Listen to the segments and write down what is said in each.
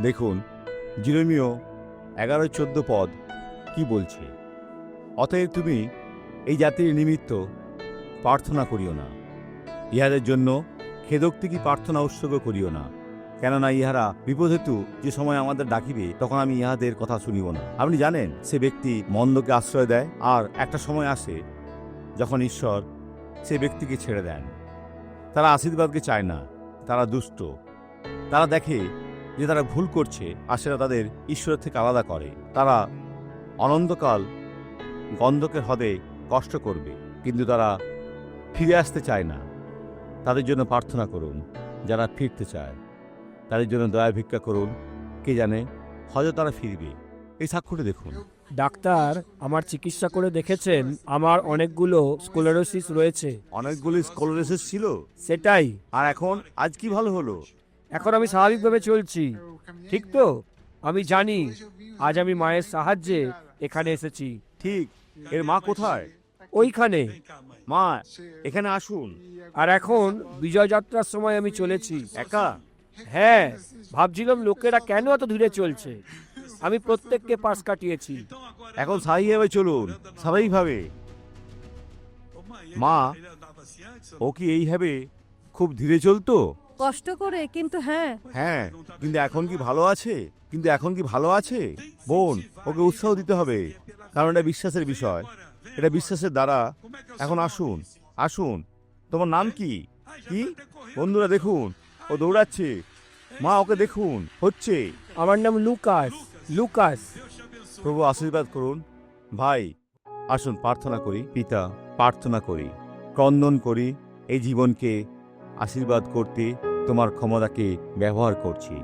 দেখুন জিরোমিও 11-14 পদ কি বলছে, অতএব তুমি এই জাতির নিমিত্ত প্রার্থনা করিও না, ইহাদের জন্য খেদোক্তি কি প্রার্থনা উৎসর্গ করিও না, কেননা ইহারা বিপদহেতু যে সময় আমাদের ডাকিবে তখন আমি ইহাদের কথা শুনিব না। আপনি জানেন সে ব্যক্তি মন্দকে আশ্রয় দেয়, আর একটা সময় আসে যখন ঈশ্বর সে ব্যক্তিকে ছেড়ে দেন। তারা আশীর্বাদকে চায় না, তারা দুষ্ট, তারা দেখে যে তারা ভুল করছে আর সেটা তাদের ঈশ্বরের থেকে আলাদা করে। তারা অনন্তকাল গন্ধকের হ্রদে কষ্ট করবে, কিন্তু তারা ফিরে আসতে চায় না। তাদের জন্য প্রার্থনা করুন যারা ফিরতে চায়, তাদের জন্য দয়া ভিক্ষা করুন, কে জানে হয়তো তারা ফিরবে। এই সাক্ষ্যটি দেখুন। ডাক্তার আমার চিকিৎসা করে দেখেছেন আমার অনেকগুলো স্কলেরোসিস রয়েছে। অনেকগুলি স্কলেরোসিস ছিল, সেটাই। আর এখন আজ কি ভালো হলো? এখন আমি স্বাভাবিকভাবে চলছি, ঠিক তো? আমি জানি আজ আমি মায়ের সাহায্যে এখানে এসেছি। ঠিক। এর মা কোথায়? ওইখানে। মা এখানে আসুন। আর এখন বিজয় যাত্রার সময় আমি চলেছি একা? হ্যাঁ, ভাবছিলাম লোকেরা কেন এত ধীরে চলছে। আমি প্রত্যেককে পাশ কাটিয়েছি। এখন স্বাভাবিকভাবে চলুন, স্বাভাবিকভাবে। মা, ও কি এইভাবে খুব ধীরে চলতো? কষ্ট করে, কিন্তু হ্যাঁ। হ্যাঁ, কিন্তু এখন কি ভালো আছে? বোন, ওকে উৎসাহ দিতে হবে, কারণ এটা বিশ্বাসের বিষয়, এটা বিশ্বাসের দ্বারা। এখন আসুন, আসুন। তোমার নাম কি? কি? বন্ধুরা দেখুন, ও দৌড়াচ্ছে। মা ওকে দেখুন, হচ্ছে। আমার নাম লুকাস। লুকাস। প্রভু আশীর্বাদ করুন। ভাই আসুন প্রার্থনা করি। পিতা, প্রার্থনা করি, ক্রন্দন করি, এই জীবনকে আশীর্বাদ করতে তোমার ক্ষমতাকে ব্যবহার করছি।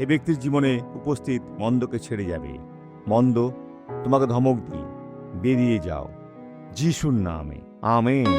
এই ব্যক্তির জীবনে উপস্থিত মন্দকে ছেড়ে যাবে। মন্দ, তোমাকে ধমক দিই, বেরিয়ে যাও যিশুর নামে, আমেন।